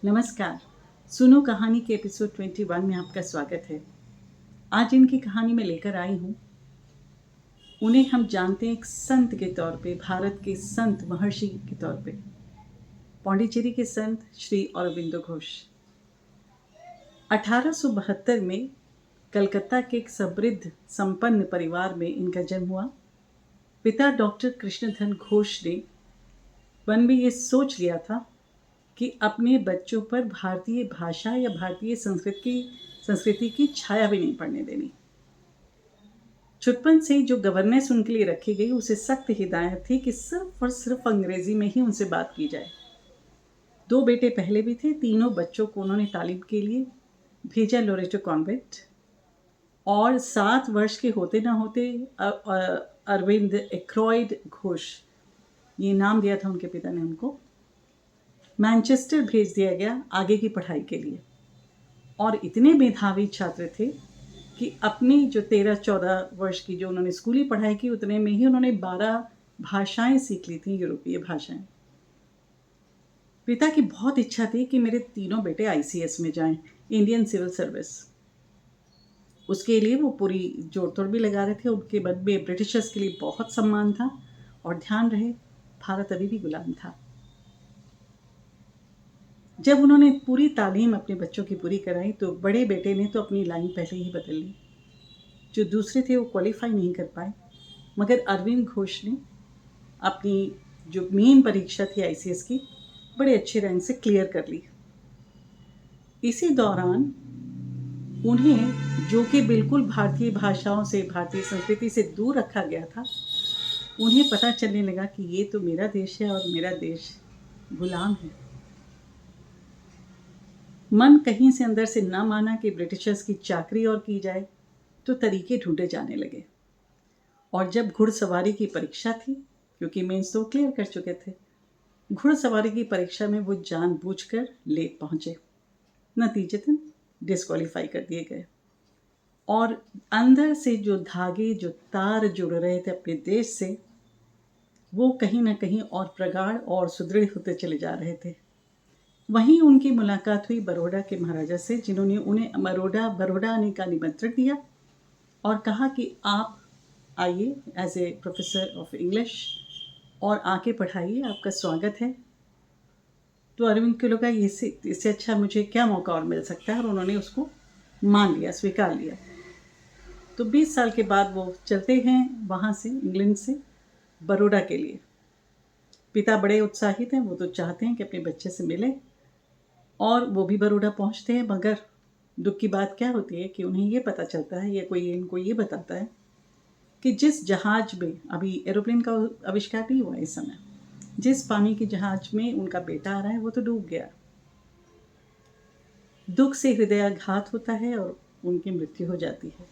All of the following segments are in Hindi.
नमस्कार। सुनो कहानी के एपिसोड 21 में आपका स्वागत है। आज इनकी कहानी में लेकर आई हूँ, उन्हें हम जानते हैं एक संत के तौर पे, भारत के संत महर्षि के तौर पे, पौंडीचेरी के संत श्री अरविंदो घोष। 1872 में कलकत्ता के एक समृद्ध संपन्न परिवार में इनका जन्म हुआ। पिता डॉक्टर कृष्णधन घोष ने मन में ये सोच लिया था कि अपने बच्चों पर भारतीय भाषा या भारतीय संस्कृति की छाया भी नहीं पड़ने देनी। छुटपन से जो गवर्नेंस उनके लिए रखी गई, उसे सख्त हिदायत थी कि सिर्फ और सिर्फ अंग्रेजी में ही उनसे बात की जाए। 2 बेटे पहले भी थे। तीनों बच्चों को उन्होंने तालीम के लिए भेजा लोरेटो कॉन्वेंट, और 7 वर्ष के होते ना होते अरविंद एक्रोइड घोष, ये नाम दिया था उनके पिता ने उनको, मैनचेस्टर भेज दिया गया आगे की पढ़ाई के लिए। और इतने मेधावी छात्र थे कि अपनी जो 13-14 वर्ष की जो उन्होंने स्कूली पढ़ाई की, उतने में ही उन्होंने 12 भाषाएं सीख ली थी, यूरोपीय भाषाएं। पिता की बहुत इच्छा थी कि मेरे तीनों बेटे आईसीएस में जाएं, इंडियन सिविल सर्विस। उसके लिए वो पूरी जोड़ तोड़ भी लगा रहे थे। उनके मन में ब्रिटिशर्स के लिए बहुत सम्मान था, और ध्यान रहे, भारत अभी भी गुलाम था। जब उन्होंने पूरी तालीम अपने बच्चों की पूरी कराई, तो बड़े बेटे ने तो अपनी लाइन पहले ही बदल ली। जो दूसरे थे वो क्वालिफाई नहीं कर पाए, मगर अरविंद घोष ने अपनी जो मेन परीक्षा थी आईसीएस की, बड़े अच्छे रैंक से क्लियर कर ली। इसी दौरान उन्हें, जो कि बिल्कुल भारतीय भाषाओं से, भारतीय संस्कृति से दूर रखा गया था, उन्हें पता चलने लगा कि ये तो मेरा देश है और मेरा देश गुलाम है। मन कहीं से अंदर से ना माना कि ब्रिटिशर्स की चाकरी और की जाए, तो तरीके ढूंढे जाने लगे। और जब घुड़सवारी की परीक्षा थी, क्योंकि मेंस तो क्लियर कर चुके थे, घुड़सवारी की परीक्षा में वो जानबूझकर लेट पहुंचे। नतीजतन डिस्क्वालीफाई कर दिए गए। और अंदर से जो धागे, जो तार जुड़ रहे थे अपने देश से, वो कहीं ना कहीं और प्रगाढ़ और सुदृढ़ होते चले जा रहे थे। वहीं उनकी मुलाकात हुई बड़ौदा के महाराजा से, जिन्होंने उन्हें बड़ौदा आने का निमंत्रण दिया और कहा कि आप आइए as a professor of English और आके पढ़ाइए, आपका स्वागत है। तो अरविंद को लगा इससे अच्छा मुझे क्या मौका और मिल सकता है, और उन्होंने उसको मान लिया, स्वीकार लिया। तो 20 साल के बाद वो चलते हैं वहाँ से, इंग्लैंड से बड़ौदा के लिए। पिता बड़े उत्साहित हैं, वो तो चाहते हैं कि अपने बच्चे से मिले, और वो भी बड़ौदा पहुँचते हैं। मगर दुख की बात क्या होती है कि उन्हें ये पता चलता है, या कोई इनको ये बताता है कि जिस जहाज में, अभी एरोप्लेन का आविष्कार नहीं हुआ इस समय, जिस पानी के जहाज में उनका बेटा आ रहा है, वो तो डूब गया। दुख से हृदयाघात होता है और उनकी मृत्यु हो जाती है।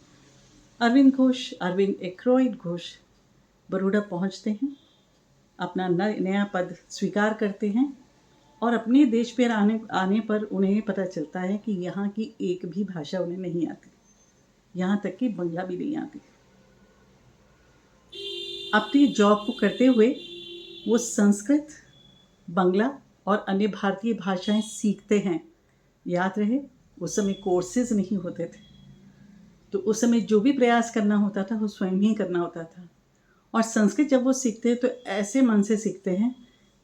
अरविंद एक्रोइड घोष बड़ौदा पहुंचते हैं, अपना नया पद स्वीकार करते हैं, और अपने देश पर आने पर उन्हें पता चलता है कि यहाँ की एक भी भाषा उन्हें नहीं आती, यहाँ तक कि बंगला भी नहीं आती। अपनी जॉब को करते हुए वो संस्कृत, बंगला और अन्य भारतीय भाषाएं सीखते हैं। याद रहे, उस समय कोर्सेज नहीं होते थे, तो उस समय जो भी प्रयास करना होता था वो स्वयं ही करना होता था। और संस्कृत जब वो सीखते हैं तो ऐसे मन से सीखते हैं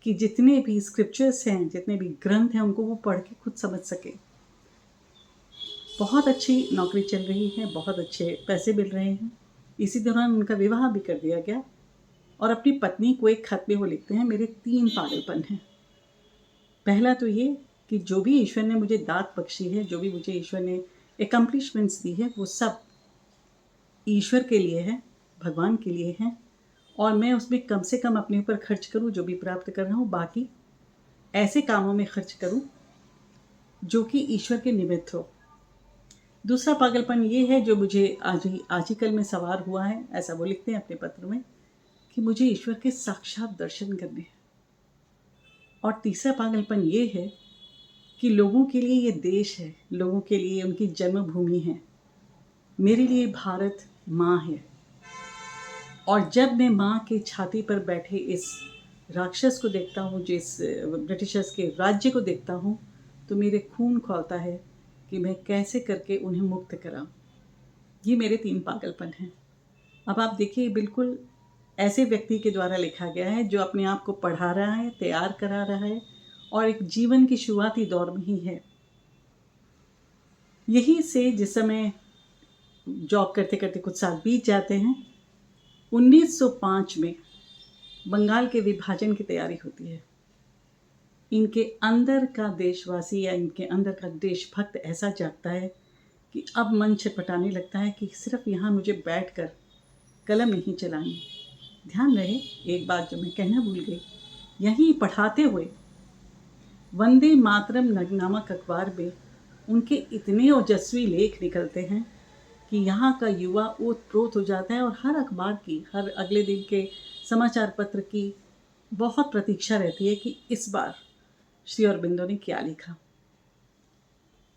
कि जितने भी स्क्रिप्चर्स हैं, जितने भी ग्रंथ हैं, उनको वो पढ़ के खुद समझ सके। बहुत अच्छी नौकरी चल रही है, बहुत अच्छे पैसे मिल रहे हैं। इसी दौरान उनका विवाह भी कर दिया गया, और अपनी पत्नी को एक खत में वो लिखते हैं, मेरे 3 पागलपन हैं। पहला तो ये कि जो भी ईश्वर ने मुझे दात बख्शी है, जो भी मुझे ईश्वर ने एकम्प्लिशमेंट्स दी है, वो सब ईश्वर के लिए है, भगवान के लिए है, और मैं उसमें कम से कम अपने ऊपर खर्च करूं, जो भी प्राप्त कर रहा हूं, बाकी ऐसे कामों में खर्च करूं जो कि ईश्वर के निमित्त हो। दूसरा पागलपन ये है, जो मुझे आज ही कल में सवार हुआ है, ऐसा वो लिखते हैं अपने पत्र में, कि मुझे ईश्वर के साक्षात दर्शन करने हैं। और तीसरा पागलपन ये है कि लोगों के लिए ये देश है, लोगों के लिए उनकी जन्मभूमि है। मेरे लिए भारत माँ है, और जब मैं माँ के छाती पर बैठे इस राक्षस को देखता हूँ, जिस ब्रिटिशर्स के राज्य को देखता हूँ, तो मेरे खून खौलता है कि मैं कैसे करके उन्हें मुक्त कराऊं। ये मेरे 3 पागलपन हैं। अब आप देखिए, बिल्कुल ऐसे व्यक्ति के द्वारा लिखा गया है जो अपने आप को पढ़ा रहा है, तैयार करा रहा है और एक जीवन की शुरुआती दौर में ही है। यहीं से जिस समय जॉब करते करते कुछ साल बीत जाते हैं, 1905 में बंगाल के विभाजन की तैयारी होती है। इनके अंदर का देशवासी या इनके अंदर का देशभक्त ऐसा जागता है कि अब मन छटपटाने लगता है कि सिर्फ यहाँ मुझे बैठकर कलम नहीं चलानी। ध्यान रहे, एक बात जो मैं कहना भूल गई, यहीं पढ़ाते हुए वंदे मातरम नामक अखबार में उनके इतने ओजस्वी लेख निकलते हैं कि यहाँ का युवा ओतप्रोत हो जाता है और हर अखबार की, हर अगले दिन के समाचार पत्र की बहुत प्रतीक्षा रहती है कि इस बार श्री अरबिंदो ने क्या लिखा।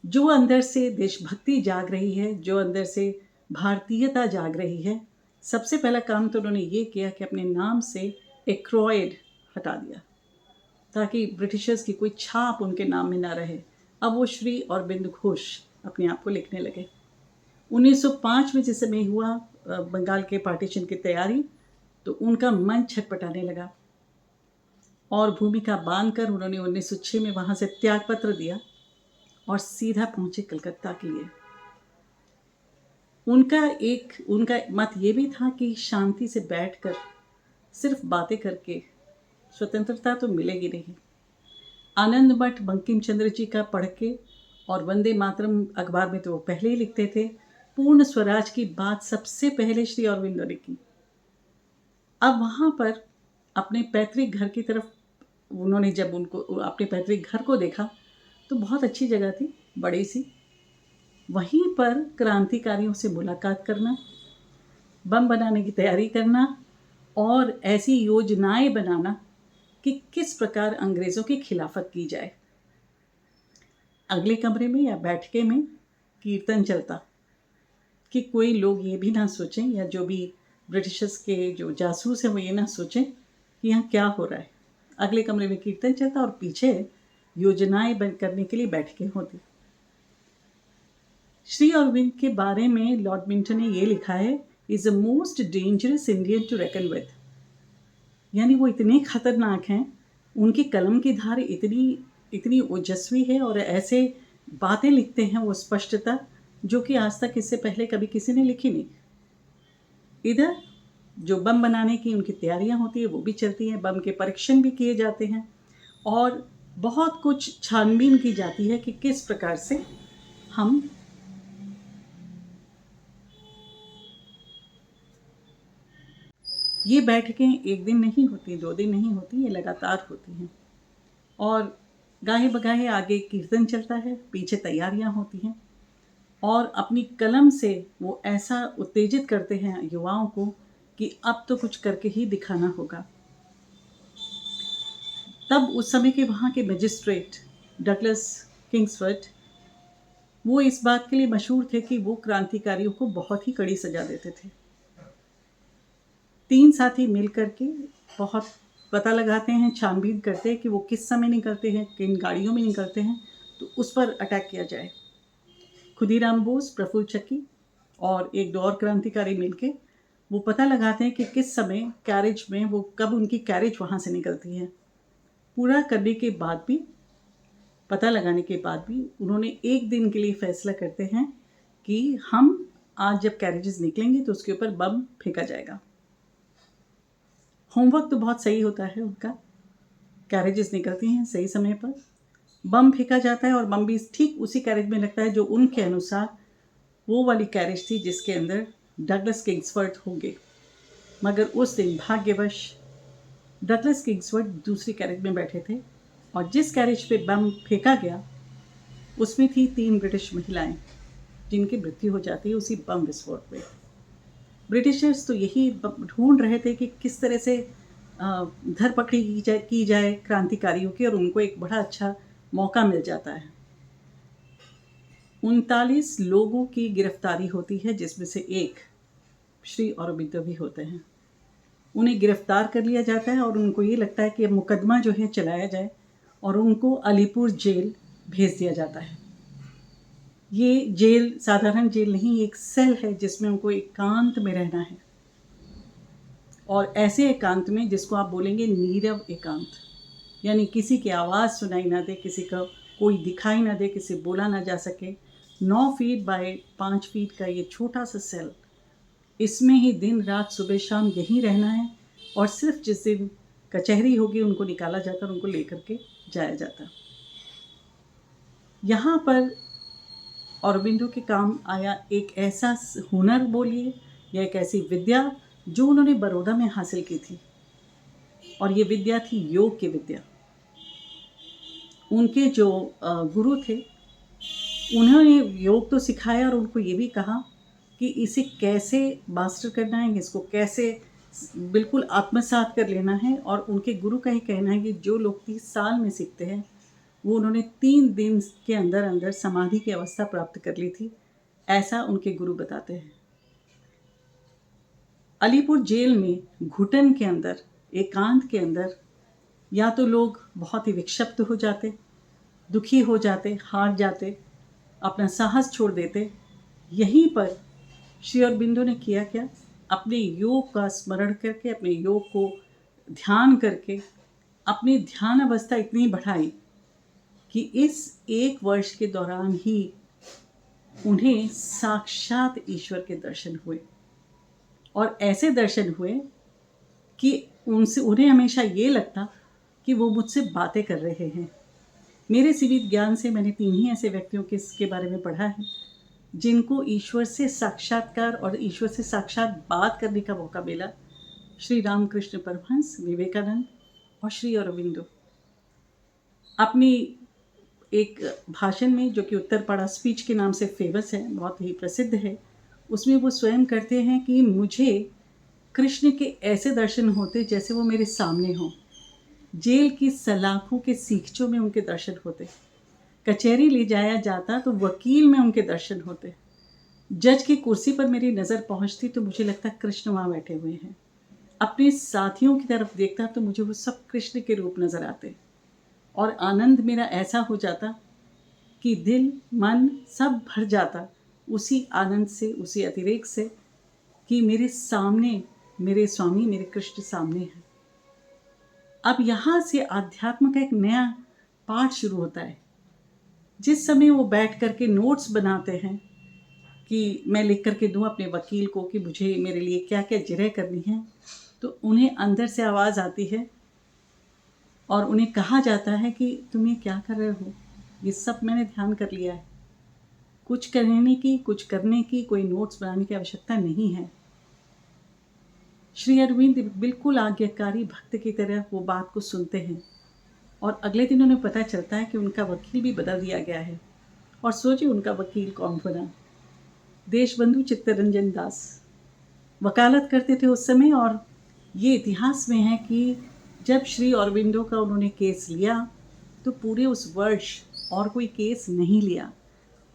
जो अंदर से देशभक्ति जाग रही है, जो अंदर से भारतीयता जाग रही है, सबसे पहला काम तो उन्होंने ये किया कि अपने नाम से एक्रोइड हटा दिया ताकि ब्रिटिशर्स की कोई छाप उनके नाम में ना रहे। अब वो श्री अरबिंद घोष अपने आप को लिखने लगे। 1905 में जिस समय हुआ बंगाल के पार्टीशन की तैयारी, तो उनका मन छटपटाने लगा और भूमिका बांधकर उन्होंने 1906 में वहाँ से त्यागपत्र दिया और सीधा पहुँचे कलकत्ता के लिए। उनका मत ये भी था कि शांति से बैठकर सिर्फ बातें करके स्वतंत्रता तो मिलेगी नहीं। आनंद मठ बंकिम चंद्र जी का पढ़ के और वंदे मातरम अखबार में तो वो पहले ही लिखते थे, पूर्ण स्वराज की बात सबसे पहले श्री अरबिंदो ने की। अब वहाँ पर अपने पैतृक घर की तरफ उन्होंने जब उनको अपने पैतृक घर को देखा तो बहुत अच्छी जगह थी, बड़ी सी। वहीं पर क्रांतिकारियों से मुलाकात करना, बम बनाने की तैयारी करना और ऐसी योजनाएं बनाना कि किस प्रकार अंग्रेज़ों की खिलाफत की जाए। अगले कमरे में या बैठके में कीर्तन चलता कि कोई लोग ये भी ना सोचें, या जो भी ब्रिटिशर्स के जो जासूस हैं वो ये ना सोचें कि यहाँ क्या हो रहा है। अगले कमरे में कीर्तन चलता और पीछे योजनाएं बन करने के लिए बैठकें होती। श्री अरविंद के बारे में लॉर्ड मिंटन ने ये लिखा है, is a most dangerous Indian to reckon with. यानी वो इतने खतरनाक हैं, उनकी कलम की धार इतनी ओजस्वी है और ऐसे बातें लिखते हैं वो स्पष्टता जो कि आज तक इससे पहले कभी किसी ने लिखी नहीं। इधर जो बम बनाने की उनकी तैयारियां होती है वो भी चलती हैं, बम के परीक्षण भी किए जाते हैं और बहुत कुछ छानबीन की जाती है कि किस प्रकार से हम ये बैठकें एक दिन नहीं होती, 2 दिन नहीं होती, ये लगातार होती हैं और गाहे बगाहे आगे कीर्तन चलता है, पीछे तैयारियां होती हैं और अपनी कलम से वो ऐसा उत्तेजित करते हैं युवाओं को कि अब तो कुछ करके ही दिखाना होगा। तब उस समय के वहाँ के मजिस्ट्रेट डगलस किंग्सफोर्ड वो इस बात के लिए मशहूर थे कि वो क्रांतिकारियों को बहुत ही कड़ी सजा देते थे। 3 साथी मिल करके बहुत पता लगाते हैं, छानबीन करते हैं कि वो किस समय निकलते हैं, किन गाड़ियों में निकलते हैं, तो उस पर अटैक किया जाए। खुदीराम बोस, प्रफुल्ल चक्की और 1-2 और क्रांतिकारी मिलके वो पता लगाते हैं कि किस समय कैरेज में वो कब उनकी कैरेज वहाँ से निकलती है। पूरा करने के बाद भी, पता लगाने के बाद भी उन्होंने एक दिन के लिए फैसला करते हैं कि हम आज जब कैरेजेस निकलेंगे तो उसके ऊपर बम फेंका जाएगा। होमवर्क तो बहुत सही होता है उनका, कैरेजेस निकलती हैं सही समय पर, बम फेंका जाता है और बम भी ठीक उसी कैरेज में लगता है जो उनके अनुसार वो वाली कैरेज थी जिसके अंदर डगलस किंग्सफोर्ड होंगे। मगर उस दिन भाग्यवश डगलस किंग्सफोर्ड दूसरी कैरेज में बैठे थे और जिस कैरेज पे बम फेंका गया उसमें थी 3 ब्रिटिश महिलाएं जिनकी मृत्यु हो जाती है उसी बम विस्फोट में। ब्रिटिशर्स तो यही ढूंढ रहे थे कि किस तरह से धरपकड़ी की जाए क्रांतिकारियों की, और उनको एक बड़ा अच्छा मौका मिल जाता है। 39 लोगों की गिरफ्तारी होती है जिसमें से एक श्री अरबिंदो भी होते हैं। उन्हें गिरफ्तार कर लिया जाता है और उनको ये लगता है कि अब मुकदमा जो है चलाया जाए और उनको अलीपुर जेल भेज दिया जाता है। ये जेल साधारण जेल नहीं, एक सेल है जिसमें उनको एकांत में रहना है, और ऐसे एकांत में जिसको आप बोलेंगे नीरव एकांत, यानी किसी की आवाज़ सुनाई ना दे, किसी का कोई दिखाई ना दे, किसी बोला ना जा सके। 9 फीट बाय 5 फीट का ये छोटा सा सेल, इसमें ही दिन रात सुबह शाम यहीं रहना है, और सिर्फ जिस दिन कचहरी होगी उनको निकाला जाकर उनको लेकर के जाया जाता। यहाँ पर औरबिंदो के काम आया एक ऐसा हुनर बोलिए या एक ऐसी विद्या जो उन्होंने बड़ौदा में हासिल की थी, और ये विद्या थी योग की विद्या। उनके जो गुरु थे उन्होंने योग तो सिखाया और उनको ये भी कहा कि इसे कैसे मास्टर करना है, इसको कैसे बिल्कुल आत्मसात कर लेना है। और उनके गुरु का ही कहना है कि जो लोग 30 साल में सीखते हैं वो उन्होंने 3 दिन के अंदर अंदर समाधि की अवस्था प्राप्त कर ली थी, ऐसा उनके गुरु बताते हैं। अलीपुर जेल में घुटन के अंदर, एकांत के अंदर, या तो लोग बहुत ही विक्षिप्त हो जाते, दुखी हो जाते, हार जाते, अपना साहस छोड़ देते। यहीं पर श्री अरबिंदो ने किया क्या, अपने योग का स्मरण करके, अपने योग को ध्यान करके अपनी ध्यान अवस्था इतनी बढ़ाई कि इस 1 वर्ष के दौरान ही उन्हें साक्षात ईश्वर के दर्शन हुए, और ऐसे दर्शन हुए कि उन्हें हमेशा ये लगता कि वो मुझसे बातें कर रहे हैं। मेरे सीमित ज्ञान से मैंने 3 ही ऐसे व्यक्तियों के बारे में पढ़ा है जिनको ईश्वर से साक्षात्कार और ईश्वर से साक्षात बात करने का मौका मिला। श्री रामकृष्ण परमहंस, विवेकानंद और श्री अरबिंदो। अपनी एक भाषण में जो कि उत्तरपाड़ा स्पीच के नाम से फेमस है, बहुत ही प्रसिद्ध है, उसमें वो स्वयं करते हैं कि मुझे कृष्ण के ऐसे दर्शन होते जैसे वो मेरे सामने हों। जेल की सलाखों के सीखचों में उनके दर्शन होते, कचहरी ले जाया जाता तो वकील में उनके दर्शन होते, जज की कुर्सी पर मेरी नज़र पहुंचती तो मुझे लगता कृष्ण वहाँ बैठे हुए हैं। अपने साथियों की तरफ देखता तो मुझे वो सब कृष्ण के रूप नज़र आते, और आनंद मेरा ऐसा हो जाता कि दिल मन सब भर जाता उसी आनंद से, उसी अतिरेक से कि मेरे सामने मेरे स्वामी, मेरे कृष्ण सामने हैं। अब यहाँ से आध्यात्म का एक नया पाठ शुरू होता है। जिस समय वो बैठ करके नोट्स बनाते हैं कि मैं लिख करके दूँ अपने वकील को कि मुझे मेरे लिए क्या क्या जिरह करनी है, तो उन्हें अंदर से आवाज़ आती है और उन्हें कहा जाता है कि तुम ये क्या कर रहे हो, ये सब मैंने ध्यान कर लिया है, कुछ कहने की, कुछ करने की, कोई नोट्स बनाने की आवश्यकता नहीं है। श्री अरविंद बिल्कुल आज्ञाकारी भक्त की तरह वो बात को सुनते हैं, और अगले दिन उन्हें पता चलता है कि उनका वकील भी बदल दिया गया है। और सोचिए उनका वकील कौन बना, देशबंधु चित्तरंजन दास वकालत करते थे उस समय। और ये इतिहास में है कि जब श्री अरबिंदो का उन्होंने केस लिया तो पूरे उस वर्ष और कोई केस नहीं लिया,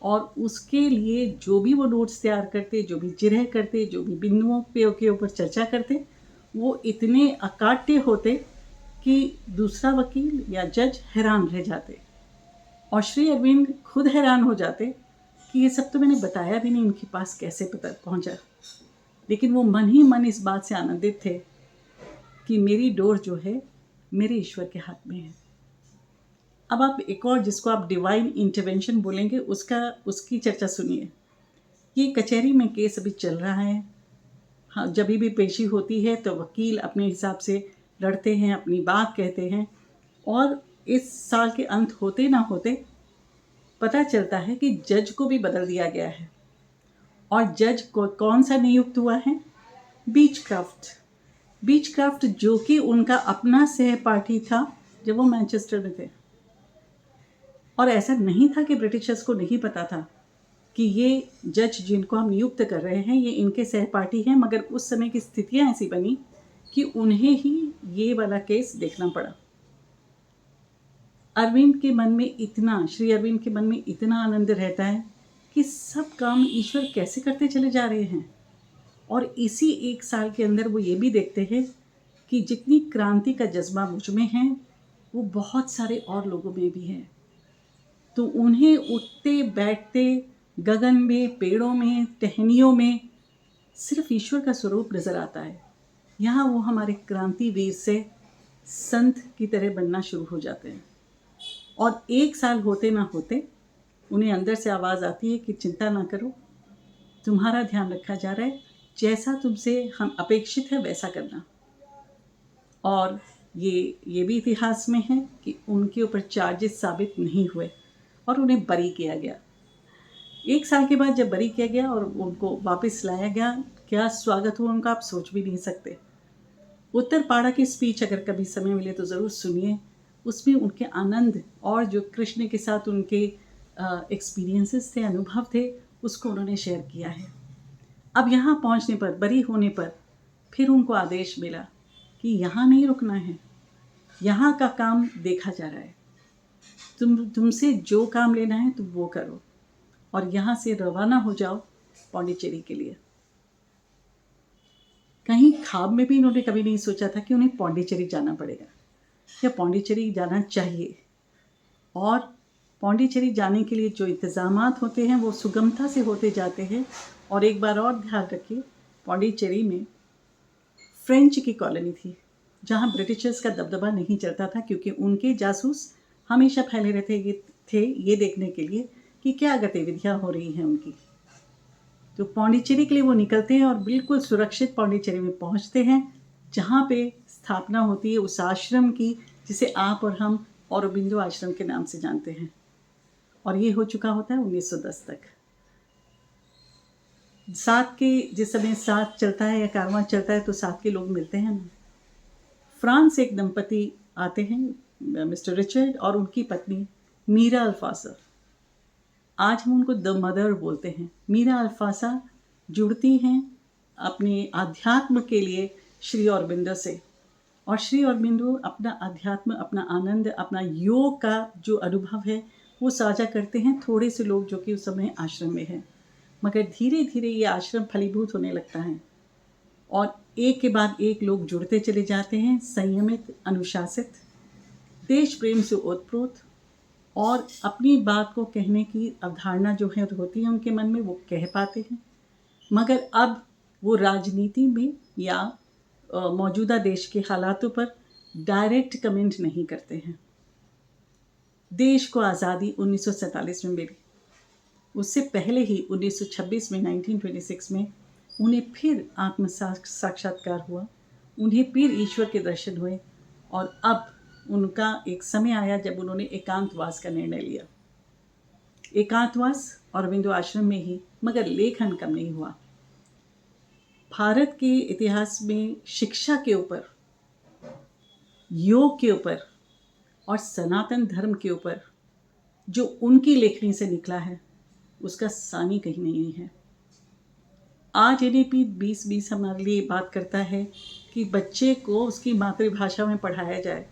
और उसके लिए जो भी वो नोट्स तैयार करते, जो भी जिरह करते, जो भी बिंदुओं के ऊपर चर्चा करते, वो इतने अकाट्य होते कि दूसरा वकील या जज हैरान रह जाते, और श्री अरविंद खुद हैरान हो जाते कि ये सब तो मैंने बताया भी नहीं, इनके पास कैसे पता पहुंचा। लेकिन वो मन ही मन इस बात से आनंदित थे कि मेरी डोर जो है मेरे ईश्वर के हाथ में है। अब आप एक और जिसको आप डिवाइन इंटरवेंशन बोलेंगे उसकी चर्चा सुनिए। ये कचहरी में केस अभी चल रहा है। हाँ, जब भी पेशी होती है तो वकील अपने हिसाब से लड़ते हैं, अपनी बात कहते हैं, और इस साल के अंत होते ना होते पता चलता है कि जज को भी बदल दिया गया है। और जज को कौन सा नियुक्त हुआ है, बीचक्राफ्ट, जो कि उनका अपना सहपाठी था जब वो मैनचेस्टर में थे। और ऐसा नहीं था कि ब्रिटिशर्स को नहीं पता था कि ये जज जिनको हम नियुक्त कर रहे हैं ये इनके सहपाठी हैं, मगर उस समय की स्थितियां ऐसी बनी कि उन्हें ही ये वाला केस देखना पड़ा। श्री अरविंद के मन में इतना आनंद रहता है कि सब काम ईश्वर कैसे करते चले जा रहे हैं। और इसी 1 साल के अंदर वो ये भी देखते हैं कि जितनी क्रांति का जज्बा मुझ में है वो बहुत सारे और लोगों में भी है। तो उन्हें उठते बैठते गगन में, पेड़ों में, टहनियों में सिर्फ ईश्वर का स्वरूप नज़र आता है। यहाँ वो हमारे क्रांतिवीर से संत की तरह बनना शुरू हो जाते हैं। और 1 साल होते ना होते उन्हें अंदर से आवाज़ आती है कि चिंता ना करो, तुम्हारा ध्यान रखा जा रहा है, जैसा तुमसे हम अपेक्षित है वैसा करना। और ये भी इतिहास में है कि उनके ऊपर चार्जेस साबित नहीं हुए और उन्हें बरी किया गया। 1 साल के बाद जब बरी किया गया और उनको वापस लाया गया, क्या स्वागत हुआ उनका आप सोच भी नहीं सकते। उत्तरपाड़ा की स्पीच अगर कभी समय मिले तो ज़रूर सुनिए। उसमें उनके आनंद और जो कृष्ण के साथ उनके एक्सपीरियंसेस थे, अनुभव थे, उसको उन्होंने शेयर किया है। अब यहाँ पहुँचने पर, बरी होने पर फिर उनको आदेश मिला कि यहाँ नहीं रुकना है, यहाँ का काम देखा जा रहा है, तुमसे जो काम लेना है तुम वो करो और यहाँ से रवाना हो जाओ पौंडीचेरी के लिए। कहीं ख्वाब में भी इन्होंने कभी नहीं सोचा था कि उन्हें पौंडीचेरी जाना पड़ेगा या पौंडीचेरी जाना चाहिए। और पौंडीचेरी जाने के लिए जो इंतज़ामात होते हैं वो सुगमता से होते जाते हैं। और एक बार और ध्यान रखिए, पौंडीचेरी में फ्रेंच की कॉलोनी थी जहाँ ब्रिटिशर्स का दबदबा नहीं चलता था, क्योंकि उनके जासूस हमेशा फैले रहते थे ये देखने के लिए कि क्या गतिविधियाँ हो रही हैं उनकी। तो पौंडीचेरी के लिए वो निकलते हैं और बिल्कुल सुरक्षित पौंडीचेरी में पहुंचते हैं, जहाँ पे स्थापना होती है उस आश्रम की जिसे आप और हम औरोबिंदो आश्रम के नाम से जानते हैं। और ये हो चुका होता है 1910 तक। साथ के जिस समय साथ चलता है या कारवां चलता है तो साथ के लोग मिलते हैं ना। फ्रांस से एक दंपति आते हैं, मिस्टर रिचर्ड और उनकी पत्नी मीरा अल्फासा। आज हम उनको द मदर बोलते हैं। मीरा अल्फासा जुड़ती हैं अपने आध्यात्म के लिए श्री औरबिंदो से, और श्री औरबिंदो अपना अध्यात्म, अपना आनंद, अपना योग का जो अनुभव है वो साझा करते हैं थोड़े से लोग जो कि उस समय आश्रम में हैं। मगर धीरे धीरे ये आश्रम फलीभूत होने लगता है और एक के बाद एक लोग जुड़ते चले जाते हैं, संयमित, अनुशासित, देश प्रेम से ओतप्रोत, और अपनी बात को कहने की अवधारणा जो है होती है उनके मन में, वो कह पाते हैं। मगर अब वो राजनीति में या मौजूदा देश के हालातों पर डायरेक्ट कमेंट नहीं करते हैं। देश को आज़ादी 1947 में मिली, उससे पहले ही 1926 में 1926 में उन्हें फिर आत्म साक्षात्कार हुआ, उन्हें फिर ईश्वर के दर्शन हुए। और अब उनका एक समय आया जब उन्होंने एकांतवास का निर्णय लिया। एकांतवास औरबिंदो आश्रम में ही, मगर लेखन कम नहीं हुआ। भारत के इतिहास में शिक्षा के ऊपर, योग के ऊपर और सनातन धर्म के ऊपर जो उनकी लेखनी से निकला है उसका सानी कहीं नहीं है। आज NEP 2020 हमारे लिए बात करता है कि बच्चे को उसकी मातृभाषा में पढ़ाया जाए।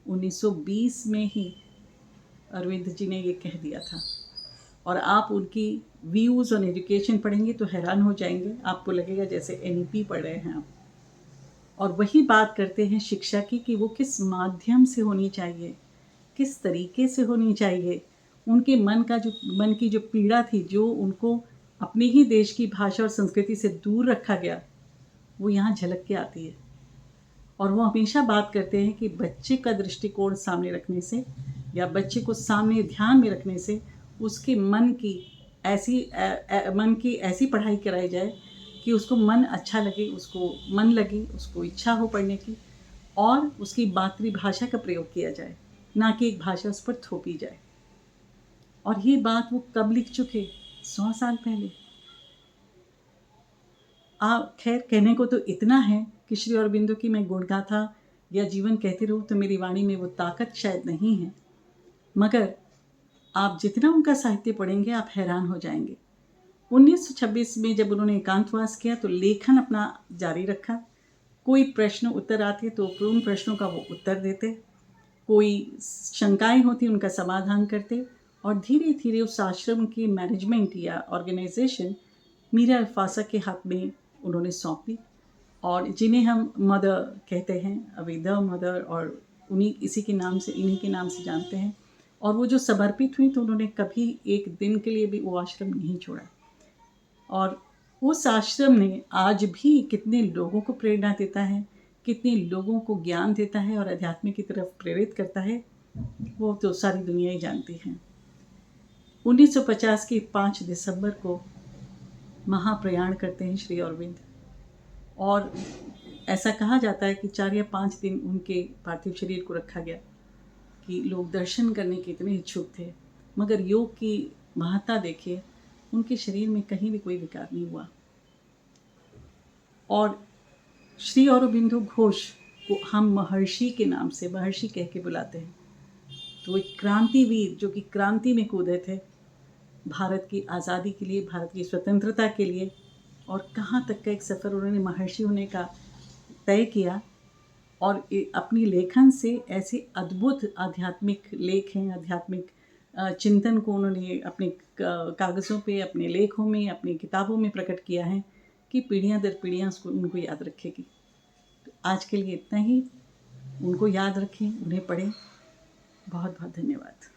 1920 में ही अरविंद जी ने ये कह दिया था। और आप उनकी व्यूज़ ऑन एजुकेशन पढ़ेंगे तो हैरान हो जाएंगे, आपको लगेगा जैसे NEP पढ़ रहे हैं आप। और वही बात करते हैं शिक्षा की कि वो किस माध्यम से होनी चाहिए, किस तरीके से होनी चाहिए। उनके मन की जो पीड़ा थी, जो उनको अपने ही देश की भाषा और संस्कृति से दूर रखा गया, वो यहाँ झलक के आती है। और वो हमेशा बात करते हैं कि बच्चे का दृष्टिकोण सामने रखने से या बच्चे को सामने ध्यान में रखने से उसके मन की ऐसी पढ़ाई कराई जाए कि उसको मन अच्छा लगे, उसको मन लगे, उसको इच्छा हो पढ़ने की, और उसकी मातृभाषा का प्रयोग किया जाए, ना कि एक भाषा उस पर थोपी जाए। और ये बात वो कब लिख चुके? 100 साल पहले। खैर, कहने को तो इतना है कि श्री औरबिंदो की मैं गुणगाथा या जीवन कहती रहूँ तो मेरी वाणी में वो ताकत शायद नहीं है, मगर आप जितना उनका साहित्य पढ़ेंगे आप हैरान हो जाएंगे। 1926 में जब उन्होंने एकांतवास किया तो लेखन अपना जारी रखा। कोई प्रश्न उत्तर आते तो उन प्रश्नों का वो उत्तर देते, कोई शंकाएं होती उनका समाधान करते, और धीरे धीरे उस आश्रम की मैनेजमेंट या ऑर्गेनाइजेशन मीरा अल्फासा के हाथ में उन्होंने सौंपी, और जिन्हें हम मदर कहते हैं, अभी द मदर, और इन्हीं के नाम से जानते हैं। और वो जो समर्पित हुई तो उन्होंने कभी एक दिन के लिए भी वो आश्रम नहीं छोड़ा। और उस आश्रम ने आज भी कितने लोगों को प्रेरणा देता है, कितने लोगों को ज्ञान देता है और अध्यात्म की तरफ प्रेरित करता है, वो तो सारी दुनिया ही जानती है। 1950 की 5 दिसंबर को महाप्रयाण करते हैं श्री अरविंद, और ऐसा कहा जाता है कि 4 या 5 दिन उनके पार्थिव शरीर को रखा गया कि लोग दर्शन करने के इतने इच्छुक थे, मगर योग की महत्ता देखिए, उनके शरीर में कहीं भी कोई विकार नहीं हुआ। और श्री अरबिंदो घोष को हम महर्षि के नाम से महर्षि कह के बुलाते हैं। तो एक क्रांतिवीर जो कि क्रांति में कूदे थे भारत की आज़ादी के लिए, भारत की स्वतंत्रता के लिए, और कहाँ तक का एक सफ़र उन्होंने महर्षि होने का तय किया। और अपनी लेखन से ऐसे अद्भुत आध्यात्मिक लेख हैं, आध्यात्मिक चिंतन को उन्होंने अपने कागज़ों पे, अपने लेखों में, अपनी किताबों में प्रकट किया है कि पीढ़ियाँ दर पीढ़ियाँ उनको याद रखेगी। तो आज के लिए इतना ही। उनको याद रखें, उन्हें पढ़ें। बहुत बहुत धन्यवाद।